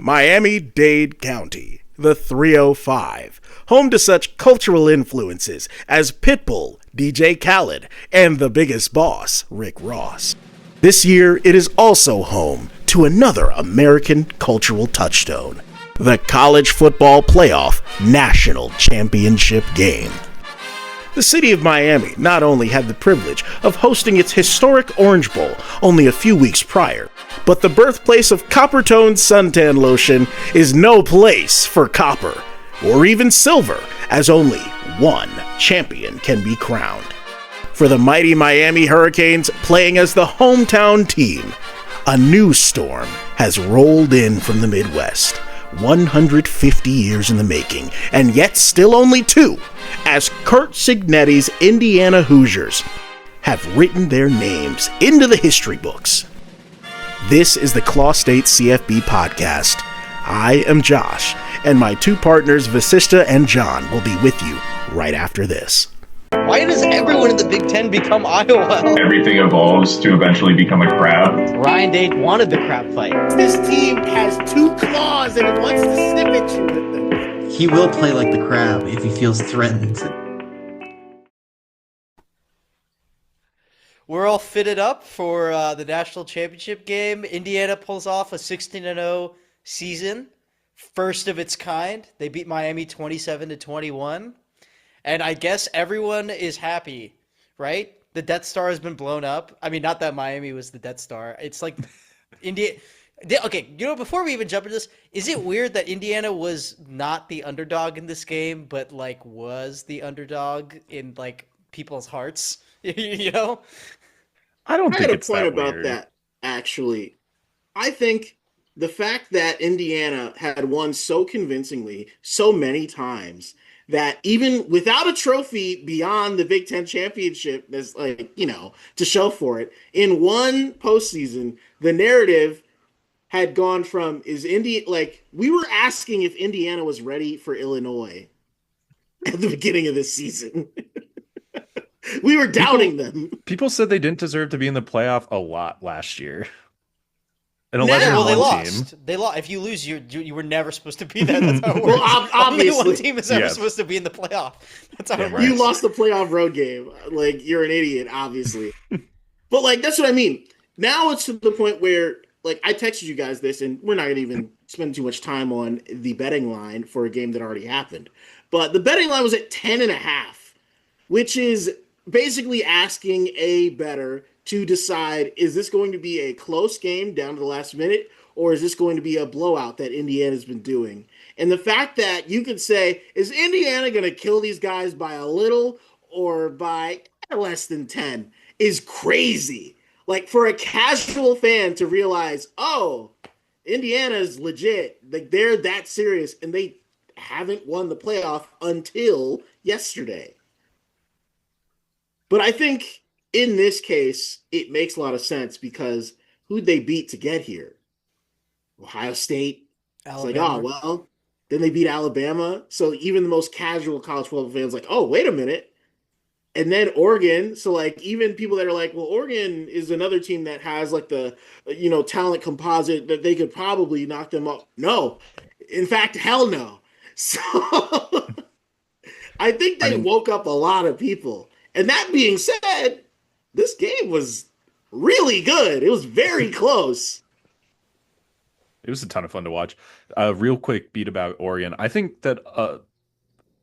Miami-Dade County, the 305, home to such cultural influences as Pitbull, DJ Khaled, and the biggest boss, Rick Ross. This year, it is also home to another American cultural touchstone, the College Football Playoff National Championship Game. The city of Miami not only had the privilege of hosting its historic Orange Bowl only a few weeks prior, but the birthplace of copper-toned suntan lotion is no place for copper, or even silver, as only one champion can be crowned. For the mighty Miami Hurricanes playing as the hometown team, a new storm has rolled in from the Midwest, 150 years in the making, and yet still only two, as Curt Cignetti's Indiana Hoosiers have written their names into the history books. This is the Claw State CFB podcast. I am Josh, and my two partners, Vasista and John, will be with you right after this. Why does everyone in the Big Ten become Iowa? Everything evolves to eventually become a crab. Ryan Day wanted the crab fight. This team has two claws and it wants to snip at you with them. He will play like the crab if he feels threatened. We're all fitted up for the national championship game. Indiana pulls off a 16-0 season, first of its kind. They beat Miami 27-21. And I guess everyone is happy, right? The Death Star has been blown up. I mean, not that Miami was the Death Star. It's like India. Okay, before we even jump into this, is it weird that Indiana was not the underdog in this game, but like was the underdog in like people's hearts? You know? I don't think it's that weird. I had a point about that, actually. I think the fact that Indiana had won so convincingly so many times that even without a trophy beyond the Big Ten championship, that's to show for it, in one postseason, the narrative had gone from we were asking if Indiana was ready for Illinois at the beginning of this season. We were doubting them. People said they didn't deserve to be in the playoff a lot last year. An 11-1 they team. lost. They lost. If you lose, you were never supposed to be there. That's how it works. Well, obviously. Only one team is ever supposed to be in the playoff. That's how it works. You lost the playoff road game. Like, you're an idiot, obviously. But, that's what I mean. Now it's to the point where, I texted you guys this, and we're not going to even spend too much time on the betting line for a game that already happened. But the betting line was at 10.5, which is basically asking a bettor to decide, is this going to be a close game down to the last minute, or is this going to be a blowout that Indiana's been doing? And the fact that you could say, is Indiana going to kill these guys by a little or by less than 10 is crazy. For a casual fan to realize, oh, Indiana's legit. They're that serious, and they haven't won the playoff until yesterday. But I think in this case, it makes a lot of sense because who'd they beat to get here? Ohio State. Alabama. It's then they beat Alabama. So even the most casual college football fans oh, wait a minute. And then Oregon. So even people that are Oregon is another team that has the, talent composite that they could probably knock them up. No. In fact, hell no. So I think they woke up a lot of people. And that being said, this game was really good. It was very close. It was a ton of fun to watch. Real quick beat about Oregon. I think that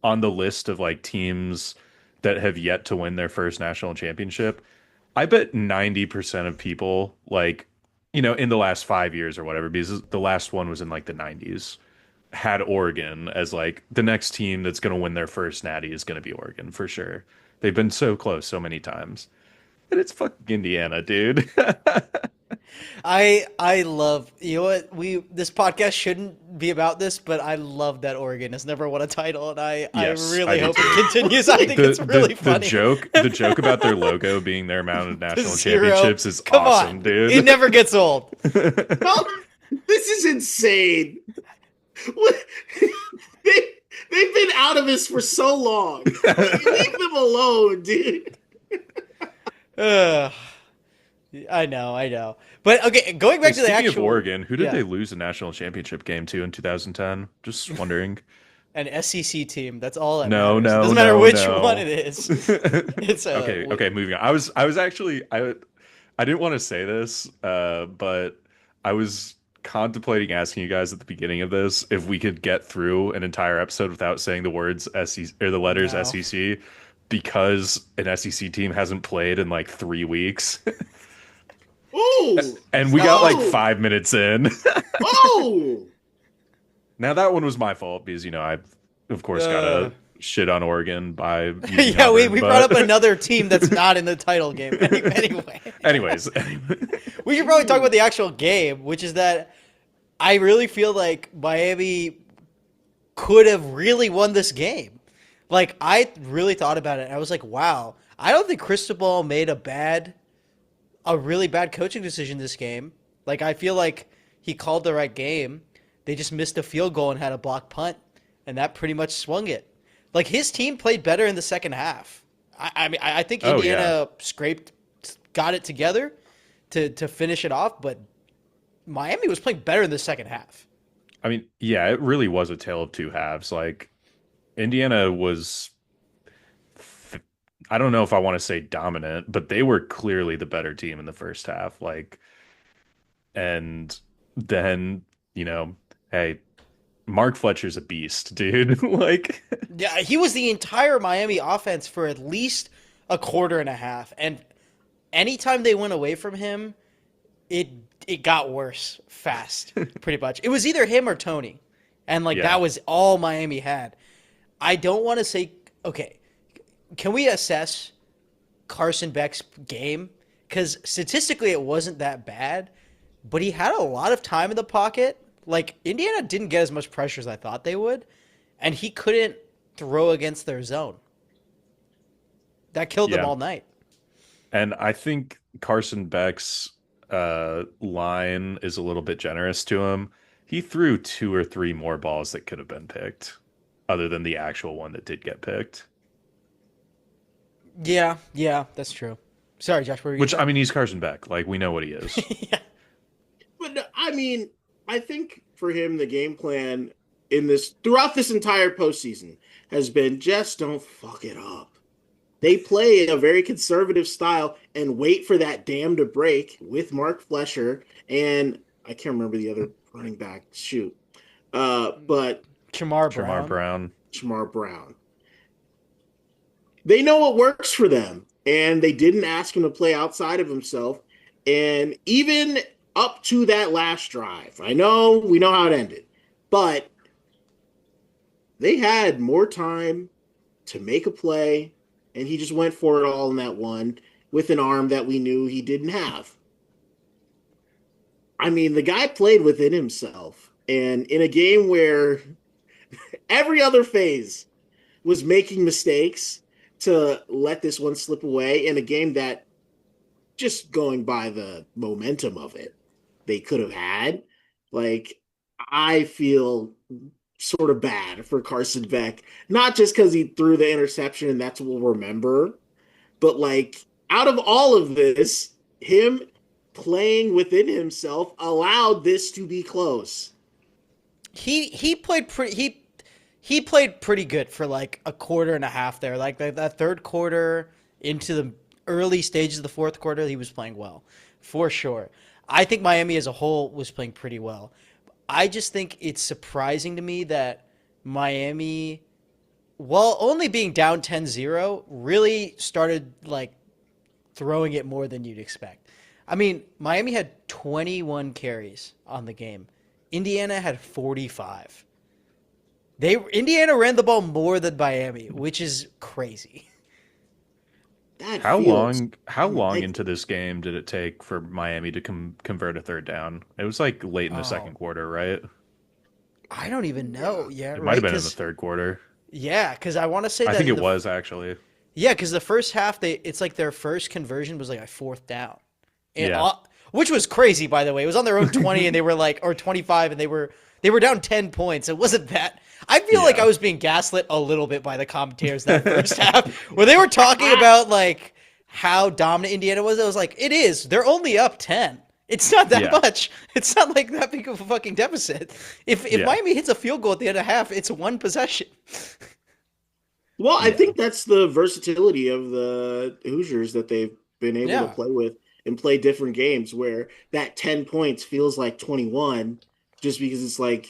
on the list of teams that have yet to win their first national championship, I bet 90% of people in the last 5 years or whatever, because the last one was in the 90s, had Oregon as the next team that's going to win their first natty is going to be Oregon for sure. They've been so close so many times. And it's fucking Indiana, dude. I love, what, this podcast shouldn't be about this, but I love that Oregon has never won a title, and I really hope it continues. I think it's really funny. The joke about their logo being their amount of national championships is awesome, dude. It never gets old. Well, this is insane. They've been out of this for so long. Leave them alone, dude. I know. But okay, going back to the Speaking actual of Oregon, who did yeah, they lose the national championship game to in 2010? Just wondering. an SEC team. That's all that No, matters. It no, doesn't matter no, which one no. it is. It's Okay, moving on. I was actually I didn't want to say this, but I was contemplating asking you guys at the beginning of this if we could get through an entire episode without saying the words SEC or the letters No. SEC because an SEC team hasn't played in like 3 weeks. Oh, And we got like Oh! 5 minutes in. oh, Now that one was my fault because I of course gotta shit on Oregon by using Yeah, we Auburn, brought up but- another team that's not in the title game. Anyway. Anyways, We should probably talk about the actual game, which is that I really feel like Miami could have really won this game. Like, I really thought about it, and I was like, wow, I don't think Cristobal made a really bad coaching decision this game. Like, I feel like he called the right game. They just missed a field goal and had a block punt, and that pretty much swung it. Like, his team played better in the second half. I mean, I think Oh, Indiana got it together to finish it off, but Miami was playing better in the second half. I mean, yeah, it really was a tale of two halves. Like Indiana was, I don't know if I want to say dominant, but they were clearly the better team in the first half. Like, and then, hey, Mark Fletcher's a beast, dude. Like, Yeah, he was the entire Miami offense for at least a quarter and a half, and anytime they went away from him, it got worse fast, pretty much. It was either him or Tony, and Yeah. that was all Miami had. I don't want to say, okay, can we assess Carson Beck's game? Because statistically it wasn't that bad, but he had a lot of time in the pocket. Like, Indiana didn't get as much pressure as I thought they would, and he couldn't throw against their zone. That killed them Yeah. all night. and I think Carson Beck's line is a little bit generous to him. He threw 2 or 3 more balls that could have been picked, other than the actual one that did get picked. Yeah, that's true. Sorry, Josh, what were you Which, saying? I mean, he's Carson Beck. Like, we know what he is. Yeah. but no, I mean, I think for him the game plan throughout this entire postseason has been just don't fuck it up. They play a very conservative style and wait for that dam to break with Mark Flesher and I can't remember the other running back. Shoot, but Shamar Jamar Brown. Brown. Shamar Brown. They know what works for them, and they didn't ask him to play outside of himself. And even up to that last drive, we know how it ended, but they had more time to make a play, and he just went for it all in that one with an arm that we knew he didn't have. I mean, the guy played within himself, and in a game where every other phase was making mistakes to let this one slip away in a game that, just going by the momentum of it, they could have had. Like, I feel sort of bad for Carson Beck, not just because he threw the interception and that's what we'll remember, but like, out of all of this, him playing within himself allowed this to be close. He played pretty good for like a quarter and a half there. Like that third quarter into the early stages of the fourth quarter, he was playing well, for sure. I think Miami as a whole was playing pretty well. I just think it's surprising to me that Miami, while only being down 10-0, really started like throwing it more than you'd expect. I mean, Miami had 21 carries on the game. Indiana had 45. Indiana ran the ball more than Miami, which is crazy. That How feels long like- into this game did it take for Miami to convert a third down? It was like late in the second quarter, right? I don't even know. Yeah, It right. might have been in the 'cause- third quarter. Yeah, because I want to say that I think in it the- was actually. Yeah, because the first half, it's like their first conversion was like a fourth down, and Yeah. which was crazy, by the way. It was on their own 20, and they were like, or 25, and they were down 10 points. It wasn't that. I feel like Yeah. I was being gaslit a little bit by the commentators that first half, where they were talking about like how dominant Indiana was, I was like, it is. They're only up 10. It's not that much. It's not like that big of a fucking deficit. If Miami hits a field goal at the end of half, it's one possession. Well, I think that's the versatility of the Hoosiers that they've been able to play with and play different games where that 10 points feels like 21 just because it's like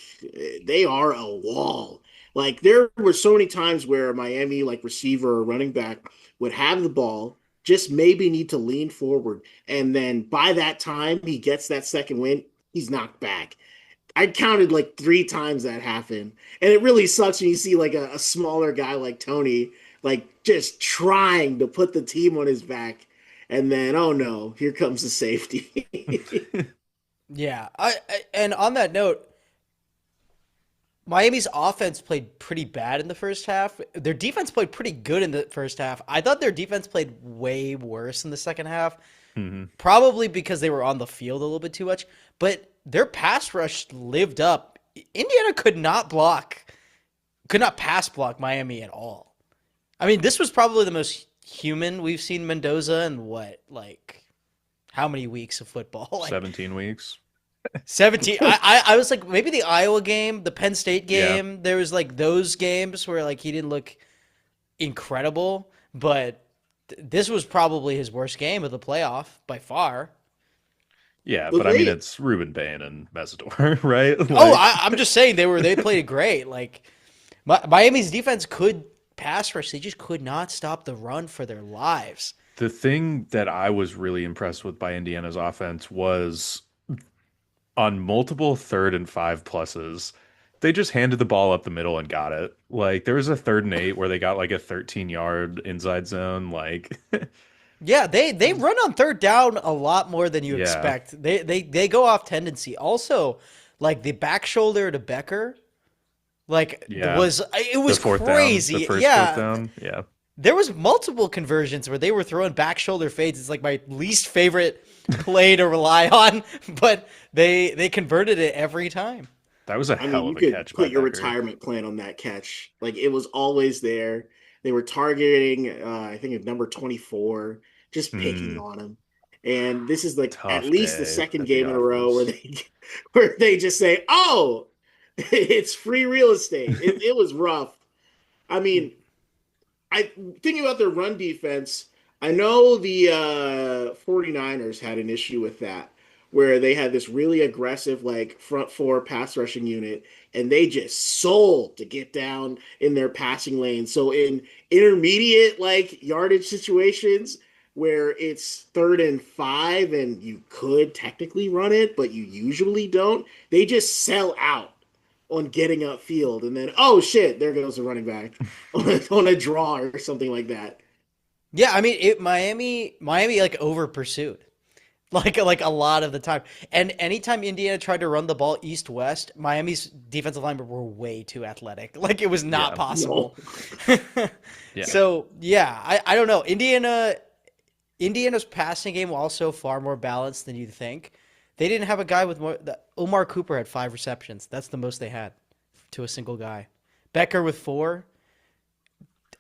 they are a wall. Like there were so many times where Miami like receiver or running back would have the ball, just maybe need to lean forward, and then by that time he gets that second win, he's knocked back. I counted like 3 times that happen. And it really sucks when you see like a smaller guy like Tony, like just trying to put the team on his back. And then, oh no, here comes the safety. Yeah. And on that note, Miami's offense played pretty bad in the first half. Their defense played pretty good in the first half. I thought their defense played way worse in the second half, probably because they were on the field a little bit too much. But their pass rush lived up. Indiana could not pass block Miami at all. I mean, this was probably the most human we've seen Mendoza in how many weeks of football? 17 weeks. 17. I was like, maybe the Iowa game, the Penn State game, there was like those games where like he didn't look incredible, but this was probably his worst game of the playoff by far. Yeah, but I mean, it's Ruben Bain and Mesidor, right? I'm just saying they played great. Like Miami's defense could pass rush, they just could not stop the run for their lives. The thing that I was really impressed with by Indiana's offense was on multiple 3rd and 5 pluses, they just handed the ball up the middle and got it. Like there was a 3rd and 8 where they got like a 13-yard inside zone. Like, yeah, they run on 3rd down a lot more than you expect. They go off tendency. Also, like the back shoulder to Becker, it was crazy. Down, the first 4th down. Yeah. There was multiple conversions where they were throwing back shoulder fades. It's like my least favorite play to rely on, but they converted it every time. That was a hell of a catch. Put your retirement plan on that catch. Like it was always there. They were targeting, I think, number 24, just picking on him. And this is like at least the second game in a row where they just say, "Oh, it's free real estate." It was rough. I mean, I thinking about their run defense. I know the 49ers had an issue with that, where they had this really aggressive like front 4 pass rushing unit, and they just sold to get down in their passing lane. So in intermediate like yardage situations where it's 3rd and 5 and you could technically run it, but you usually don't, they just sell out on getting upfield, and then oh shit, there goes the running back on a draw or something like that. Yeah, I mean, Miami like over pursued, like a lot of the time. And anytime Indiana tried to run the ball east-west, Miami's defensive linemen were way too athletic. Like it was not possible. No. So yeah, I don't know. Indiana's passing game was also far more balanced than you'd think. They didn't have a guy with more. Omar Cooper had 5 receptions. That's the most they had to a single guy. Becker with 4.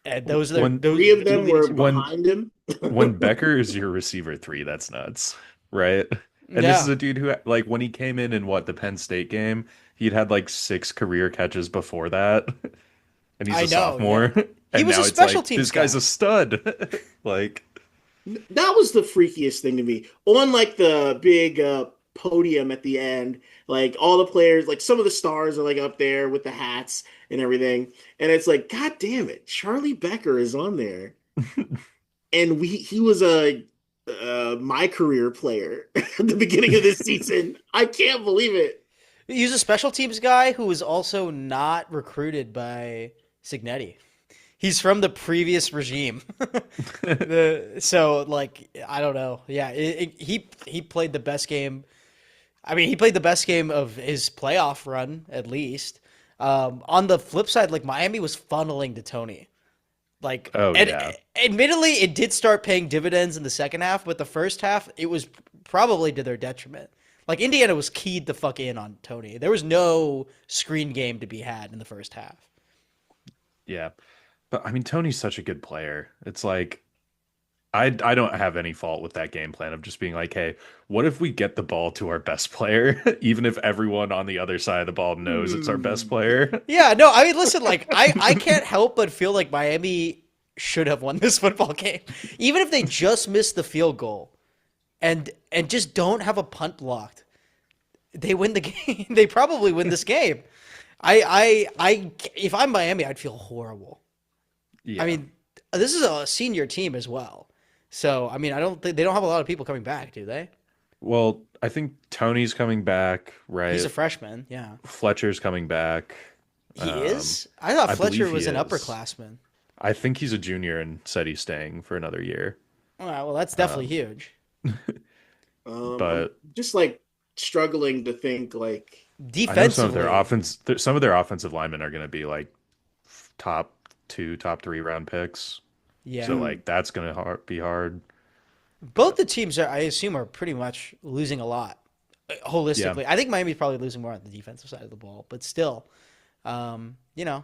And those 3 of them were behind him. When Becker is your receiver 3, that's nuts, right? And this is a dude who, like, when he came in the Penn State game, he'd had like 6 career catches before that, and he's a sophomore. Yeah. And he was now a special it's like, teams this guy's guy. a stud. Like, that was the freakiest thing to me. On like the big podium at the end, like all the players, like some of the stars are like up there with the hats and everything, and it's like, god damn it, Charlie Becker is on there. And he was a my career player at the beginning of this season. I can't believe it. He's a special teams guy who was also not recruited by Signetti. He's from the previous regime. So, like, I don't know. Yeah, he played the best game. I mean, he played the best game of his playoff run, at least. On the flip side, like, Miami was funneling to Tony. Like, admittedly, it did start paying dividends in the second half, but the first half, it was probably to their detriment. Like, Indiana was keyed the fuck in on Tony. There was no screen game to be had in the first half. Yeah. But, I mean, Tony's such a good player. It's like, I don't have any fault with that game plan of just being like, hey, what if we get the ball to our best player, even if everyone on the other side of the ball knows it's our best Hmm. player? Yeah, no, I mean, listen, like I can't help but feel like Miami should have won this football game, even if they just missed the field goal and just don't have a punt blocked. They win the game. They probably win this game. If I'm Miami, I'd feel horrible. I Yeah. mean, this is a senior team as well. So, I mean, I don't think they don't have a lot of people coming back, do they? Well, I think Tony's coming back, He's right? a freshman. Yeah. Fletcher's coming back. He Um, is? I thought I Fletcher believe he was an is. upperclassman. I think he's a junior and said he's staying for another year. All right, well, that's definitely huge. I'm But just like struggling to think like I know some of Defensively, some of their offensive linemen are going to be like top two, top three round picks. yeah. So like that's going to be hard. Both the teams are, I assume, are pretty much losing a lot Yeah, holistically. I think Miami's probably losing more on the defensive side of the ball, but still, you know,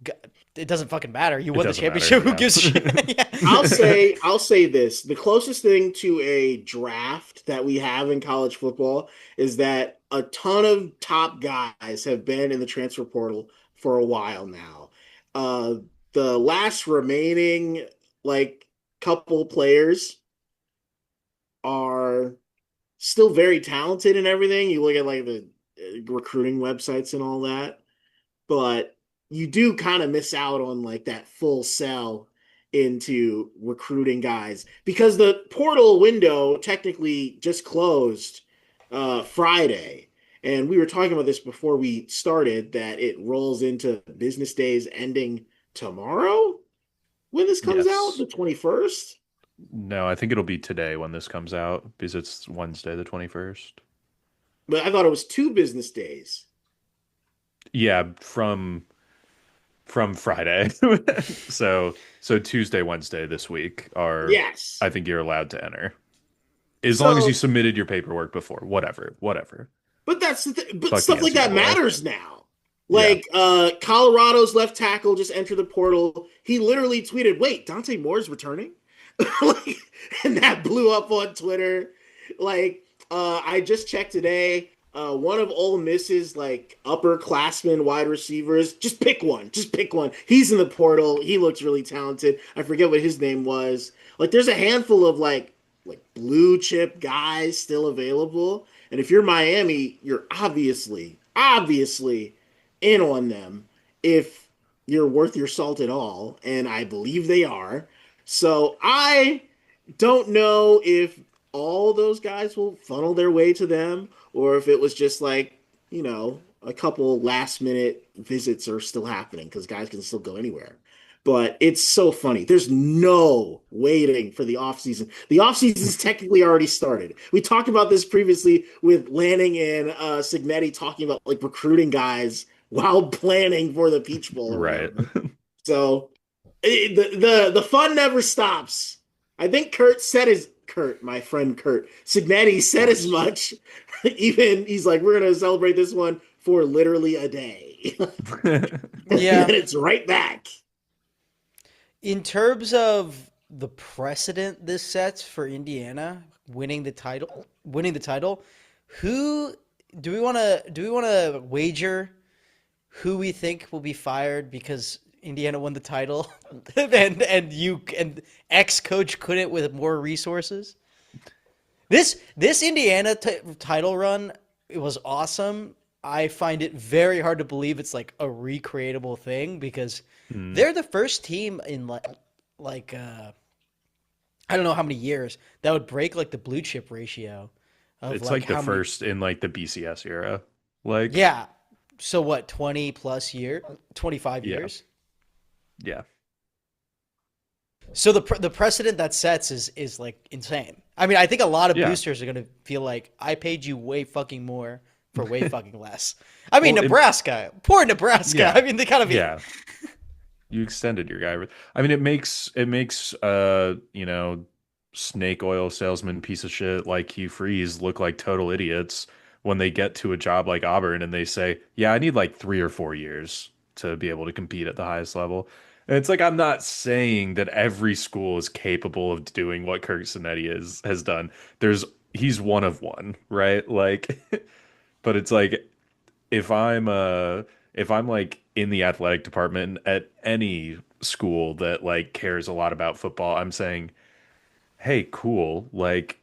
g- it doesn't fucking matter. You it won the doesn't matter. championship. Who Yeah. gives a shit? Yeah. I'll say this. The closest thing to a draft that we have in college football is that a ton of top guys have been in the transfer portal for a while now. Uh the last remaining like couple players are still very talented and everything. You look at like the recruiting websites and all that, but you do kind of miss out on like that full sell into recruiting guys because the portal window technically just closed Friday. And we were talking about this before we started that it rolls into business days ending tomorrow when this comes out, Yes. the 21st. No, I think it'll be today when this comes out because it's Wednesday the 21st. But I thought it was 2 business days. Yeah, from Friday. So Tuesday, Wednesday this week are Yes. I think you're allowed to enter. As long as you So, submitted your paperwork before. Whatever. but that's the thing. But Fuck the stuff like that NCAA. matters now. Yeah. Like Colorado's left tackle just entered the portal. He literally tweeted, "Wait, Dante Moore's returning," like, and that blew up on Twitter. Like I just checked today. One of Ole Miss's like upperclassmen wide receivers. Just pick one. Just pick one. He's in the portal. He looks really talented. I forget what his name was. Like, there's a handful of like blue chip guys still available. And if you're Miami, you're obviously in on them if you're worth your salt at all. And I believe they are. So I don't know if all those guys will funnel their way to them or if it was just like, a couple last minute visits are still happening because guys can still go anywhere. But it's so funny. There's no waiting for the offseason. The offseason is technically already started. We talked about this previously with Lanning and Signetti talking about like recruiting guys while planning for the Peach Bowl. Or Right. whatever. So the fun never stops. I think my friend Kurt Signetti said as much. Even he's like, we're gonna celebrate this one for literally a day. Yeah. And it's right back. In terms of the precedent this sets for Indiana winning the title, who do we want to wager who we think will be fired because Indiana won the title and ex coach couldn't with more resources? This Indiana title run, it was awesome. I find it very hard to believe it's like a recreatable thing because they're the first team in like I don't know how many years that would break like the blue chip ratio of It's like the how many, first in like the BCS era. Like yeah. So what, 20 plus 25 Yeah. years? yeah. So the precedent that sets is like insane. I mean, I think a lot of Yeah. boosters are gonna feel like I paid you way fucking more for way fucking less. I mean, Well, Nebraska, poor Nebraska. Yeah. I mean, they gotta be. Yeah. You extended your guy. I mean, it makes snake oil salesman piece of shit like Hugh Freeze look like total idiots when they get to a job like Auburn and they say, "Yeah, I need like 3 or 4 years to be able to compete at the highest level." And it's like I'm not saying that every school is capable of doing what Kirk Cinetti has done. There's he's one of one, right? Like, but it's like if I'm like in the athletic department at any school that like cares a lot about football, I'm saying, hey, cool, like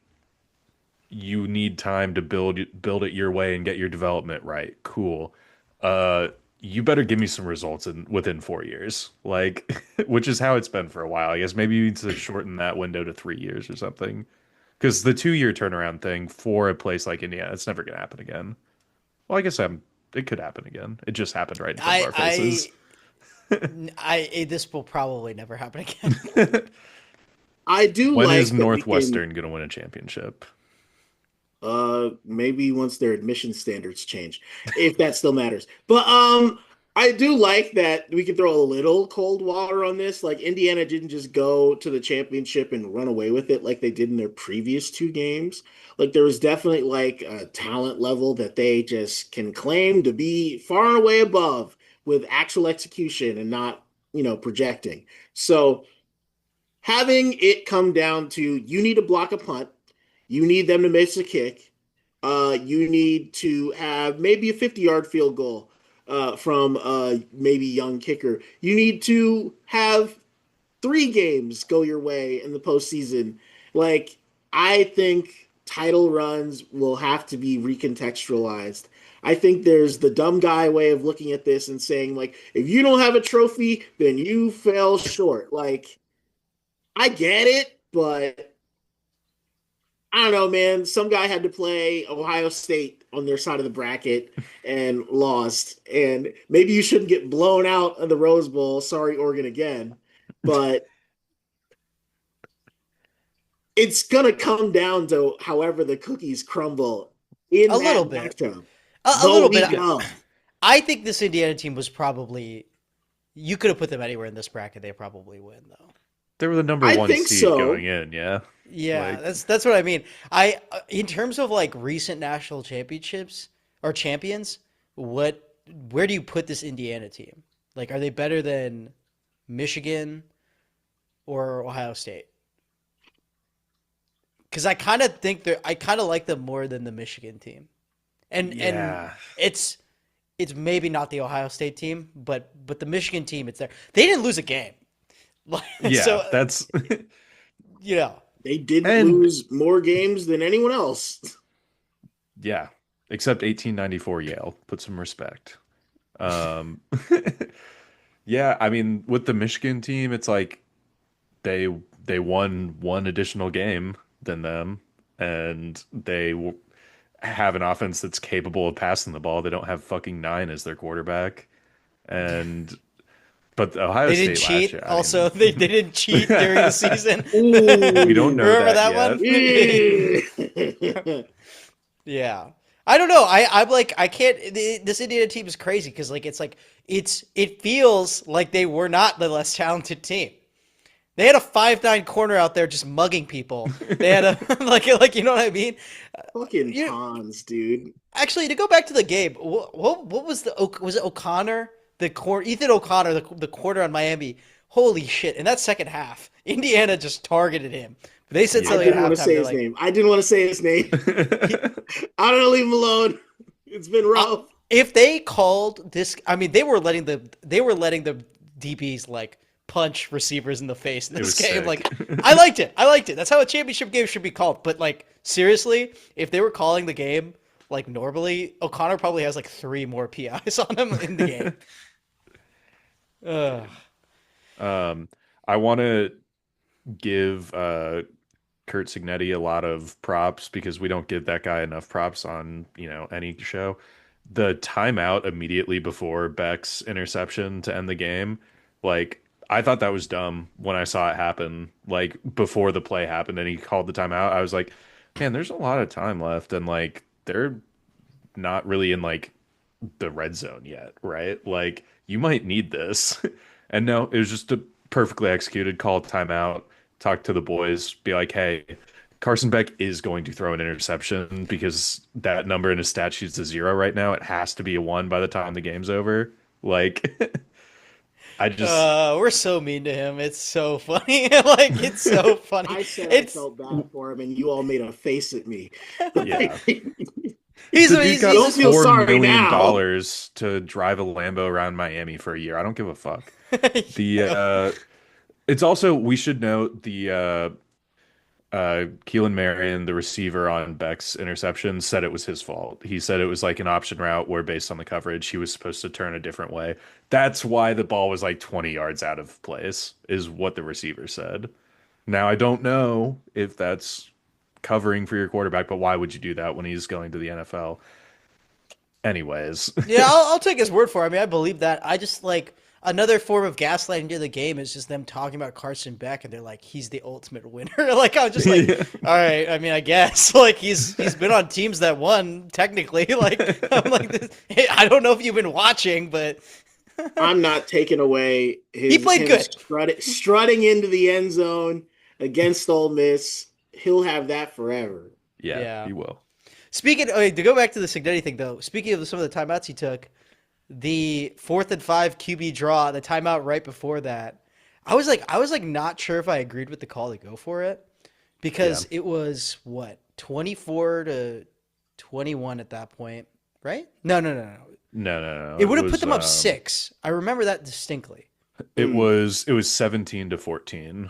you need time to build it your way and get your development right. Cool. You better give me some results within 4 years. Like, which is how it's been for a while. I guess maybe you need to shorten that window to 3 years or something. Because the 2 year turnaround thing for a place like Indiana, it's never gonna happen again. Well, I guess it could happen again. It just happened right in front of our faces. This will probably never happen again. I do When like is that we can. Northwestern gonna win a championship? Maybe once their admission standards change, if that still matters. But I do like that we can throw a little cold water on this. Like Indiana didn't just go to the championship and run away with it like they did in their previous two games. Like there was definitely like a talent level that they just can claim to be far and away above with actual execution and not, projecting. So having it come down to you need to block a punt, you need them to miss a kick, you need to have maybe a 50-yard field goal from maybe young kicker. You need to have three games go your way in the postseason. Like I think title runs will have to be recontextualized. I think there's the dumb guy way of looking at this and saying like, if you don't have a trophy, then you fell short. Like I get it, but I don't know, man. Some guy had to play Ohio State on their side of the bracket and lost. And maybe you shouldn't get blown out of the Rose Bowl. Sorry, Oregon again. But it's going to come down to however the cookies crumble in A that little bit. matchup. A little bit. Week of. I think this Indiana team was probably. You could have put them anywhere in this bracket. They probably win, though. They were the number I one think seed so. going in, yeah. Yeah, Like, that's what I mean. In terms of like recent national championships or champions, where do you put this Indiana team? Like, are they better than Michigan or Ohio State? Because I kind of think I kind of like them more than the Michigan team, and yeah. it's maybe not the Ohio State team, but the Michigan team, it's there. They didn't lose a game. Yeah, So, that's you know, They did And- lose more games than anyone else. yeah. Except 1894 Yale. Put some respect. Um Yeah, I mean, with the Michigan team, it's like they won one additional game than them, and have an offense that's capable of passing the ball. They don't have fucking nine as their quarterback, and but Ohio they State didn't last cheat. year, Also, they didn't cheat during the season. we don't know Remember that that yet. one? Yeah. I don't know. I'm like I can't. This Indiana team is crazy because like it feels like they were not the less talented team. They had a 5'9" corner out there just mugging people. They had a like you know what I mean. Fucking You- cons, dude. Actually, to go back to the game, what was was it O'Connor Ethan O'Connor the quarter on Miami? Holy shit! In that second half, Indiana just targeted him. They said Yeah. I something at didn't want to halftime. say They're his like, name. I didn't want to say his name. I don't know, leave him alone. It's been rough. if they called this, I mean, they were letting the DBs like punch receivers in the face in It this was game. sick. Like, I liked it. I liked it. That's how a championship game should be called. But like, seriously, if they were calling the game like normally, O'Connor probably has like 3 more PIs on him in the game. Ugh. I want to give Kurt Signetti a lot of props because we don't give that guy enough props on, any show. The timeout immediately before Beck's interception to end the game, like I thought that was dumb when I saw it happen. Like before the play happened and he called the timeout, I was like, man, there's a lot of time left and like they're not really in like the red zone yet, right? Like you might need this. And no, it was just a perfectly executed call timeout, talk to the boys, be like, hey, Carson Beck is going to throw an interception because that number in his stat sheet's a 0 right now. It has to be a 1 by the time the game's over. Like I just We're so mean to him. It's so funny. Like it's so funny. I said I It's felt bad for him, and you all made a face at me. yeah. he's The dude he's, got Don't he's feel $4 sorry million now. to drive a Lambo around Miami for a year. I don't give a fuck. The yeah. it's also we should note the Keelan Marion, the receiver on Beck's interception, said it was his fault. He said it was like an option route where, based on the coverage, he was supposed to turn a different way. That's why the ball was like 20 yards out of place, is what the receiver said. Now, I don't know if that's covering for your quarterback, but why would you do that when he's going to the NFL? Anyways, Yeah, I'll take his word for it. I mean, I believe that. I just like another form of gaslighting to the game is just them talking about Carson Beck and they're like, he's the ultimate winner. Like I was just like, Yeah. all right. I mean, I guess like he's been on teams that won technically. Like I'm like, hey, I don't know if you've been watching, but I'm not taking away his He played him good. strutting into the end zone against Ole Miss. He'll have that forever. yeah, Yeah. he will. Speaking to go back to the Signetti thing though, speaking of some of the timeouts he took, the 4th and 5 QB draw, the timeout right before that, I was like not sure if I agreed with the call to go for it because it was what 24-21 at that point, right? No. No. It would have put was, them up 6. I remember that distinctly. It was 17-14.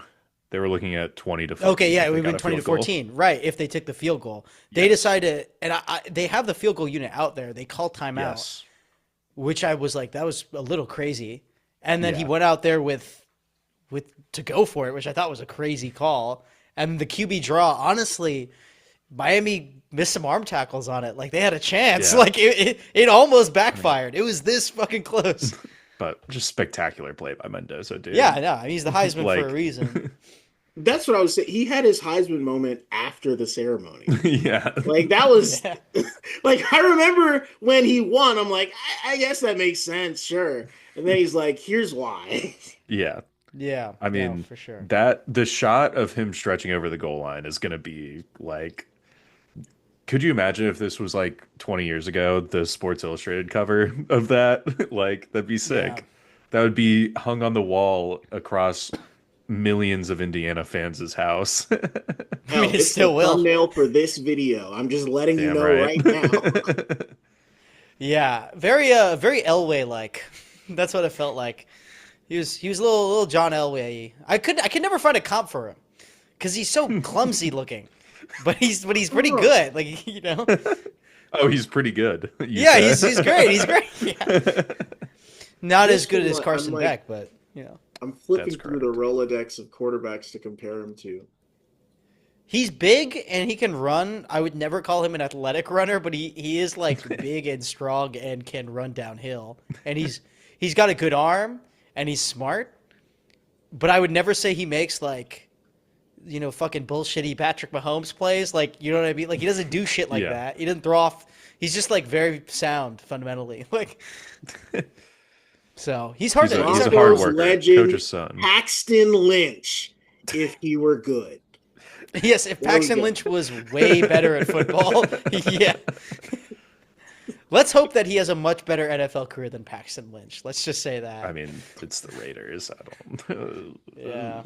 They were looking at 20-14. Okay, yeah, it if would they have been got a field goal. 20-14, right? If they took the field goal, they decided, and they have the field goal unit out there. They call timeout. Yes. Which I was like, that was a little crazy. And then he Yeah. went out there with to go for it, which I thought was a crazy call. And the QB draw, honestly, Miami missed some arm tackles on it. Like they had a chance. Yeah. Like it almost backfired. It was this fucking close. But just spectacular play by Mendoza, dude. Yeah, no, I mean, he's the Heisman for a Like- reason. That's what I was saying. He had his Heisman moment after the ceremony. Yeah. Like that was Yeah. like I remember when he won. I'm like, I guess that makes sense, sure. And then he's like, here's why. Yeah. Yeah, I no, mean, for sure. that the shot of him stretching over the goal line is going to be like, could you imagine if this was like 20 years ago, the Sports Illustrated cover of that? Like, that'd be sick. Yeah. That would be hung on the wall across millions of Indiana fans' house. I mean, it it's still the will. thumbnail for this video. I'm just letting you Damn know right. right now. Yeah, very Elway like. That's what it felt like. He was a little John Elway. I could never find a comp for him because he's so clumsy looking, but he's pretty good. Like you know. Oh, he's pretty good. you Yeah, said. he's great. He's great. Yeah. Not as good as I'm Carson like- Beck, but you know. I'm flipping That's through the Rolodex of quarterbacks to compare him to. He's big and he can run. I would never call him an athletic runner, but he is like big and strong and can run downhill. And he's got a good arm and he's smart. But I would never say he makes like, you know, fucking bullshitty Patrick Mahomes plays. Like, you know what I mean? Like he doesn't do shit like Yeah. that. He doesn't throw off. He's just like very sound fundamentally. Like, so he's hard He's to. a- he's a he's hard Broncos worker. legend Coach's son. Paxton Lynch, if he were good. Yes, if There we Paxton go. Lynch was way better at football, yeah. Let's hope that he has a much better NFL career than Paxton Lynch. Let's just say that. I mean, it's the Raiders. I don't. yeah.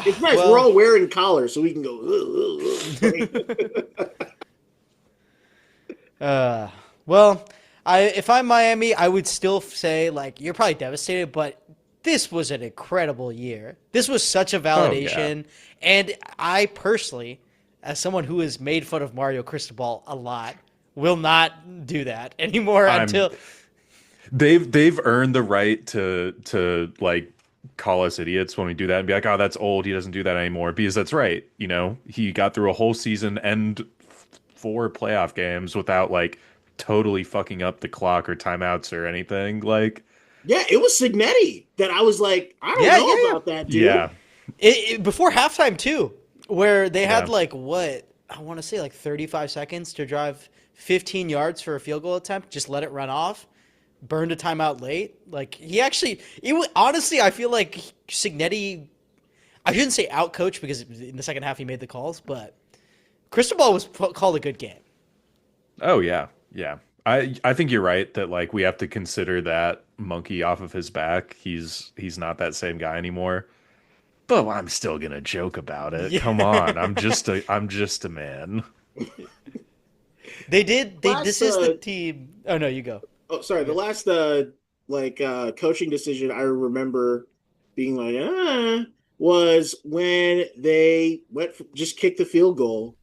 It's nice. Well- We're all wearing collars, so we can go. Well, if I'm Miami, I would still say like you're probably devastated, but this was an incredible year. This was such a validation, and I personally, as someone who has made fun of Mario Cristobal a lot, will not do that anymore until. They've earned the right to like call us idiots when we do that and be like, oh, that's old. He doesn't do that anymore because that's right. You know, he got through a whole season and 4 playoff games without like totally fucking up the clock or timeouts or anything. Like, Yeah, it was Signetti that I was like, I don't know about that, dude. yeah, Before halftime too, where they had Yeah. like what I want to say like 35 seconds to drive 15 yards for a field goal attempt, just let it run off, burned a timeout late. Like honestly, I feel like Signetti. I shouldn't say outcoached because in the second half he made the calls, but Cristobal was called a good game. oh yeah. I think you're right that like we have to consider that monkey off of his back. He's not that same guy anymore. But I'm still gonna joke about it. Yeah. Come on, I'm just a man. This is the team. Oh no, you go. Oh, sorry. The last coaching decision I remember being like, was when they just kicked the field goal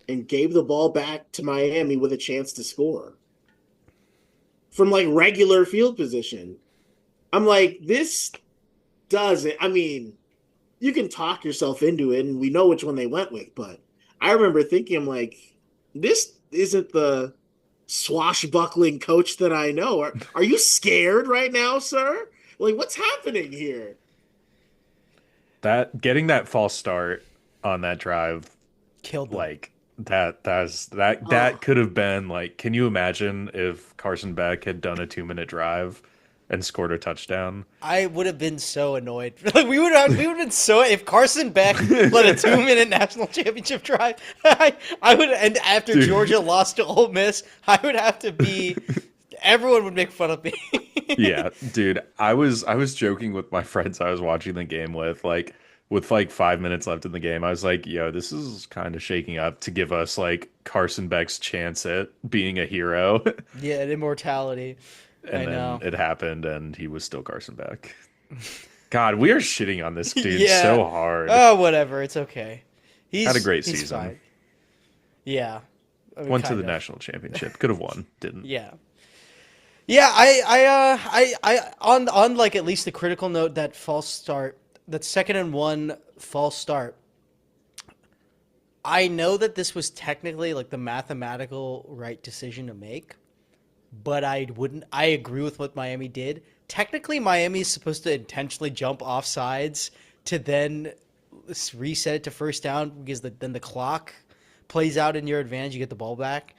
and gave the ball back to Miami with a chance to score from like regular field position. I'm like, this doesn't. I mean, you can talk yourself into it, and we know which one they went with. But I remember thinking, I'm like, this isn't the swashbuckling coach that I know. Are you scared right now, sir? Like, what's happening here? That getting that false start on that drive Killed them. like that could have been like, can you imagine if Carson Beck had done a 2-minute drive and scored a touchdown? I would have been so annoyed. Like we would have been so if Carson Beck led a 2-minute national championship drive. I would, and after Georgia lost to Ole Miss, I would have to be. Everyone would make fun of me. Yeah, dude. I was joking with my friends I was watching the game with, like, with like 5 minutes left in the game. I was like, yo, this is kind of shaking up to give us like Carson Beck's chance at being a hero. Yeah, and immortality. And I know. it happened, and he was still Carson Beck. God, we are shitting on this dude Yeah. so hard. Oh, whatever. It's okay. He's Had a great he's season. fine. Yeah. I mean, Went to kind the of. national championship. Could have won. Didn't. Yeah. Yeah, I on like at least the critical note, that false start, that 2nd and 1 false start. I know that this was technically like the mathematical right decision to make, but I agree with what Miami did. Technically, Miami is supposed to intentionally jump off sides to then reset it to first down, because then the clock plays out in your advantage. You get the ball back.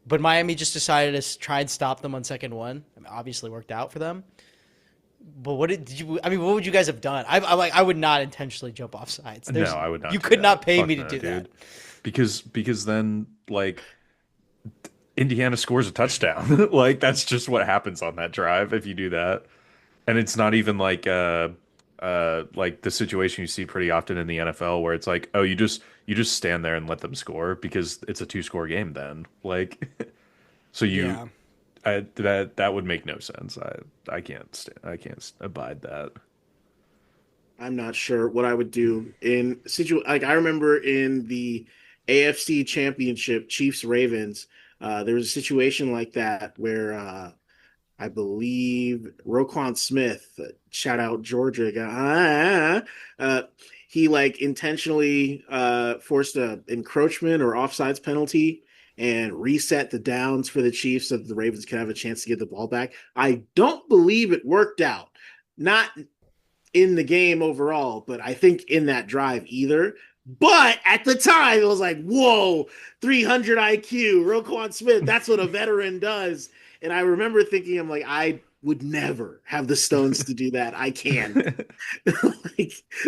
But Miami just decided to try and stop them on 2nd 1. I mean, obviously worked out for them. But what would you guys have done? I would not intentionally jump off sides. No, I would not. You do could that. not pay Fuck me to no, do dude. that. Because then like Indiana scores a touchdown. Like that's just what happens on that drive if you do that. And it's not even like the situation you see pretty often in the NFL where it's like, oh, you just stand there and let them score because it's a 2-score game then. Like so Yeah. that would make no sense. I can't abide that. I'm not sure what I would do in like I remember in the AFC Championship, Chiefs Ravens, there was a situation like that where I believe Roquan Smith, shout out Georgia guy, he like intentionally forced a encroachment or offsides penalty and reset the downs for the Chiefs so that the Ravens could have a chance to get the ball back. I don't believe it worked out. Not in the game overall, but I think in that drive either. But at the time, it was like, whoa, 300 IQ, Roquan Smith, that's what a veteran does. And I remember thinking, I'm like, I would never have the stones to do that. I can't.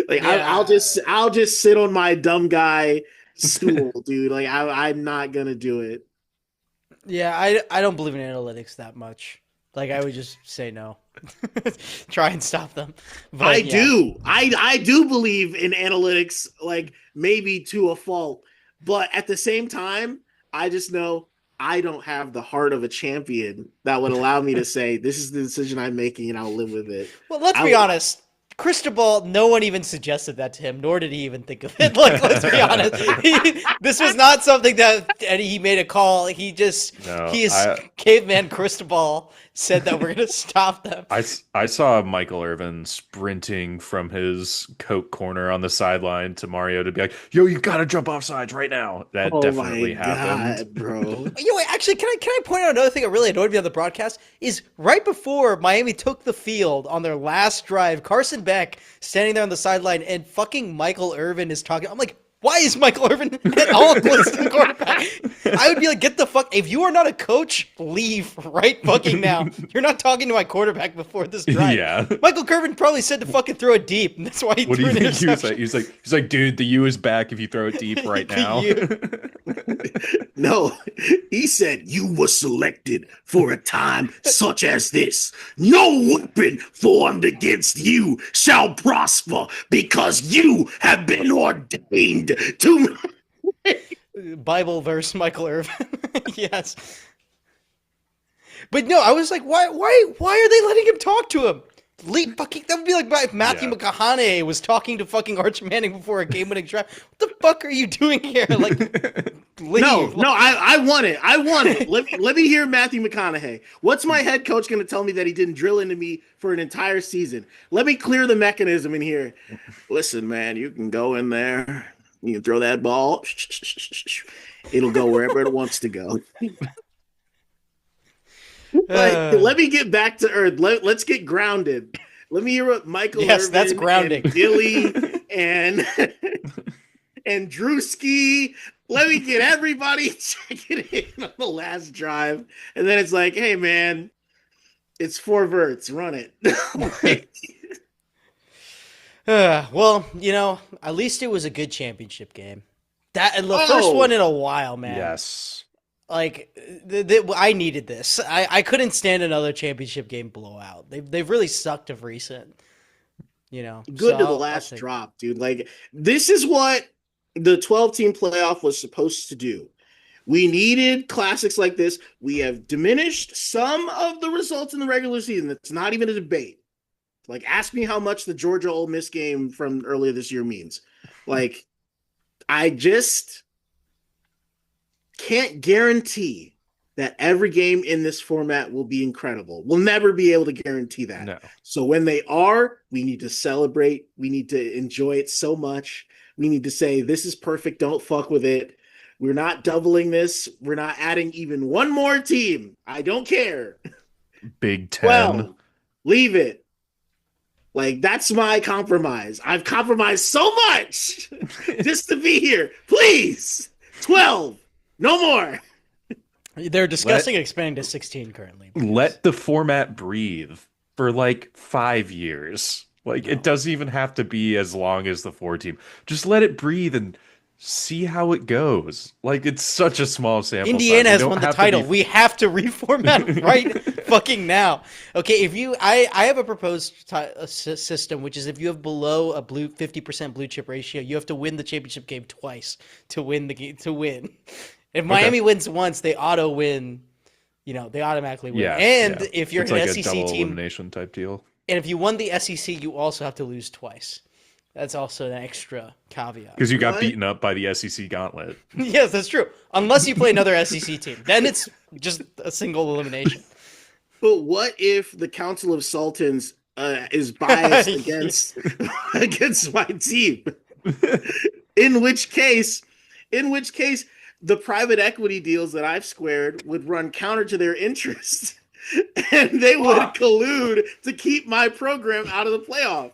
I'll just sit on my dumb guy stool, dude. Like I'm not gonna do it. Yeah, I don't believe in analytics that much. Like I would just say no. Try and stop them. But, I do. I do believe in analytics, like maybe to a fault. But at the same time, I just know I don't have the heart of a champion that would allow me to say, this is the decision I'm making and I'll live with it. Well, let's be honest. Cristobal, no one even suggested that to him, nor did he even think of it. Like, let's be honest. This was not something that he made a call. Caveman Cristobal said that we're going to stop them. I saw Michael Irvin sprinting from his Coke corner on the sideline to Mario to be like, yo, you got to jump off sides right now. That definitely happened. God, bro. Actually, can I point out another thing that really annoyed me on the broadcast? Is right before Miami took the field on their last drive, Carson Beck standing there on the sideline and fucking Michael Irvin is talking. I'm like, Why is Michael Irvin at all close to the quarterback? I would be like, get the fuck. If you are not a coach, leave right fucking now. You're not talking to my quarterback before this drive. Yeah. Michael Irvin probably said to fucking throw it deep, and that's why he What do threw you an think he was interception. like? He's like, dude, the U is back if you throw it deep right The now. U. No, he said you were selected for a time such as this. No weapon formed against you shall prosper because you have been ordained to. Bible verse, Michael Irvin. Yes. But no, I was like, why are they letting him talk to him? That would be like if Matthew McConaughey was talking to fucking Arch Manning before a game-winning drive. What the fuck are you doing here? Like, leave. No, I want it. I want it. Let me hear Matthew McConaughey. What's my head coach going to tell me that he didn't drill into me for an entire season? Let me clear the mechanism in here. Listen, man, you can go in there. You can throw that ball. It'll go wherever it wants to go. Let me get back to earth. Let's get grounded. Let me hear what Michael Irvin that's grounding. and Gilly and Drewski. Let me get everybody checking in on the last drive. And then it's like, hey, man, it's 4 verts. Run it. Well, at least it was a good championship game. The first one in a while, man. Yes. Like, I needed this. I couldn't stand another championship game blowout. They've really sucked of recent. Good to the last drop, dude. Like, this is what the 12-team playoff was supposed to do. We needed classics like this. We have diminished some of the results in the regular season. That's not even a debate. Like, ask me how much the Georgia Ole Miss game from earlier this year means. Like, I just can't guarantee that every game in this format will be incredible. We'll never be able to guarantee that. No. So when they are, we need to celebrate. We need to enjoy it so much. We need to say, this is perfect. Don't fuck with it. We're not doubling this. We're not adding even one more team. I don't care. Big 10. Well, leave it. Like, that's my compromise. I've compromised so much just to be here. Please. 12. No more. They're discussing expanding to 16 currently. Let the format breathe for like 5 years. Like, it doesn't even have to be as long as the 4-team. Just let it breathe and see how it goes. Like, it's such a small sample Indiana size. has won the title. We have to reformat right fucking now. Okay, I have a proposed system, which is if you have below a 50% blue chip ratio, you have to win the championship game twice to win the game. If Miami wins once, they auto-win. They automatically win. Yeah, and if you're it's an like SEC a double team, elimination type deal. and if you won the SEC, you also have to lose twice. That's also an extra caveat. Because you got beaten up by the SEC gauntlet. Yes, that's true. Unless you play another SEC team. Then it's just a single elimination. But what if the Council of Sultans is biased against my team? In which case, the private equity deals that I've squared would run counter to their interest, and they would collude to keep my program out of the playoff.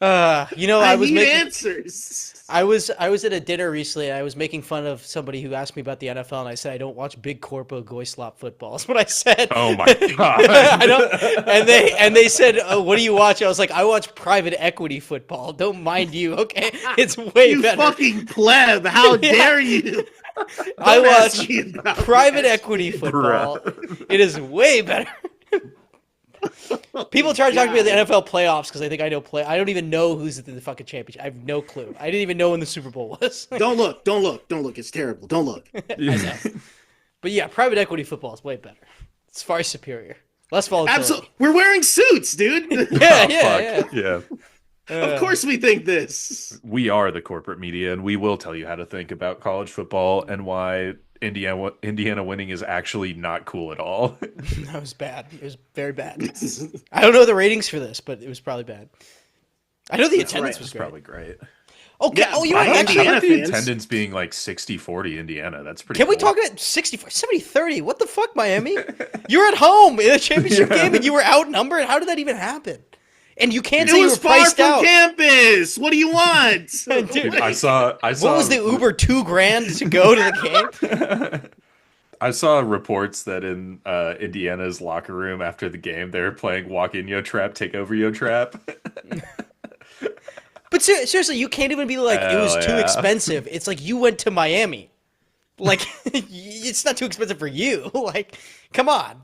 I was making answers. I was at a dinner recently, and I was making fun of somebody who asked me about the NFL, and I said I don't watch big corpo goyslop football. That's what I said. Oh my god! I don't. And they said, oh, "What do you watch?" I was like, "I watch private equity football. Don't mind you, okay? It's way You better." fucking pleb! How dare you? I ask watch me about private that. equity football. It is way better. People try to talk to me about the NFL playoffs because they think I know I don't even know who's in the fucking championship. I have no clue. I didn't even know when the Super Bowl was. Don't look. It's terrible. Don't look. I know. But yeah, private equity football is way better. It's far superior. Less volatility. Absolutely. We're wearing suits, dude. Yeah. Of course we think this. We are the corporate media, and we will tell you how to think about college football and why Indiana winning is actually not cool at all. That was bad. It was very bad. I don't know the ratings for this, but it was probably bad. I know the attendance was great. Probably great. Okay. Yeah, you're right. I Actually, like the fans. attendance being like 60-40 Indiana. That's pretty can we cool. talk about 70-30? What the fuck, Miami? You're at home in a championship game and you were outnumbered? How did that even happen? And you can't It say you was were far priced from out. campus. What do you want? Dude, I saw. what was the Uber $2,000 to go to the game? I saw reports that in Indiana's locker room after the game, they were playing "Walk In Yo Trap, Take Over Yo Trap." But seriously, you can't even be like, it was Hell too yeah. expensive. It's like you went to Miami. Like, it's not too expensive for you. Like, come on.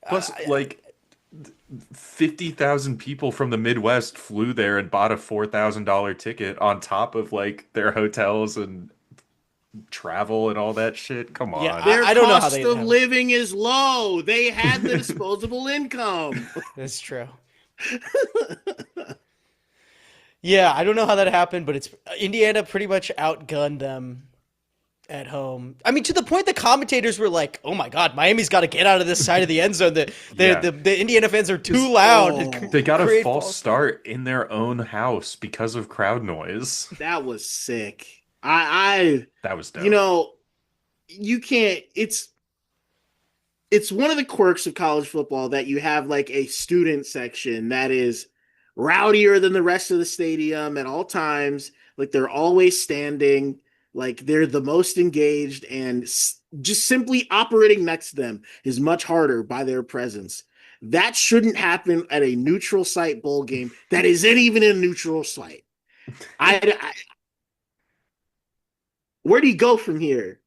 Plus, like 50,000 people from the Midwest flew there and bought a $4,000 ticket on top of like their hotels and travel and all that shit. Come on. Yeah, Their I don't know how cost they of have it. living is low. They had the disposable income. That's true. Yeah, I don't know how that happened, but it's Indiana pretty much outgunned them at home. I mean, to the point the commentators were like, "Oh my God, Miami's got to get out of this side of the end zone. Yeah. The Indiana fans are too loud." Oh. They got a Create false start in their own house because of crowd noise. That was sick. I That was dope. you know, you can't. It's one of the quirks of college football that you have like a student section that is rowdier than the rest of the stadium at all times. Like they're always standing, like they're the most engaged, and just simply operating next to them is much harder by their presence. That shouldn't happen at a neutral site bowl game that isn't even a neutral site. Where do you go from here?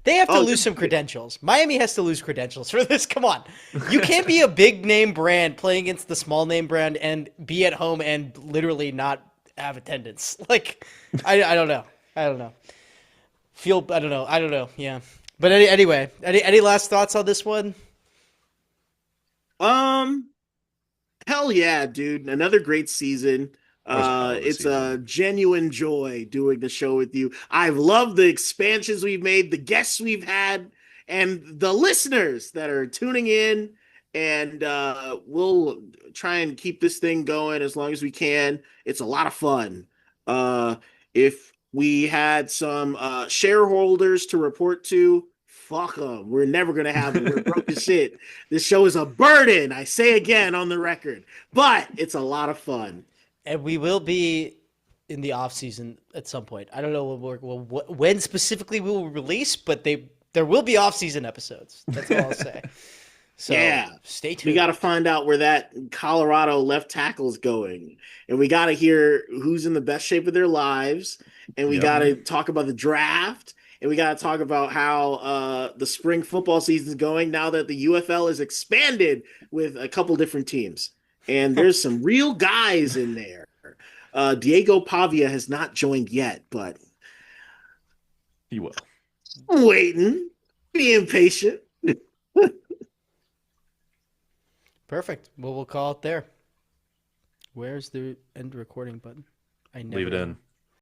They have to Oh, lose some credentials. Miami has to lose credentials for this. Come on. You can't be a big name brand playing against the small name brand and be at home and literally not have attendance. Like, I don't know. I don't know. I don't know. Yeah. But anyway, any last thoughts on this one? Hell yeah, dude. Another great season. was a hell of a It's a season. genuine joy doing the show with you. I've loved the expansions we've made, the guests we've had, and the listeners that are tuning in. And we'll try and keep this thing going as long as we can. It's a lot of fun. If we had some shareholders to report to, fuck them. We're never gonna have them. We're broke as shit. This show is a burden. I say again on the record, but it's a lot of fun. And we will be in the off season at some point. I don't know when specifically we will release, but there will be off season episodes. That's all I'll say. So Yeah. stay tuned. We got to find out where that Colorado left tackle's going, and we got to hear who's in the best shape of their lives, and we Yep. got to talk about the draft, and we got to talk about how the spring football season is going now that the UFL is expanded with a couple different teams, and there's some real guys in there. Diego Pavia has not joined yet, but He will. I'm waiting, being patient. Perfect. Well, we'll call it there. Where's the end recording button? I never Leave it in.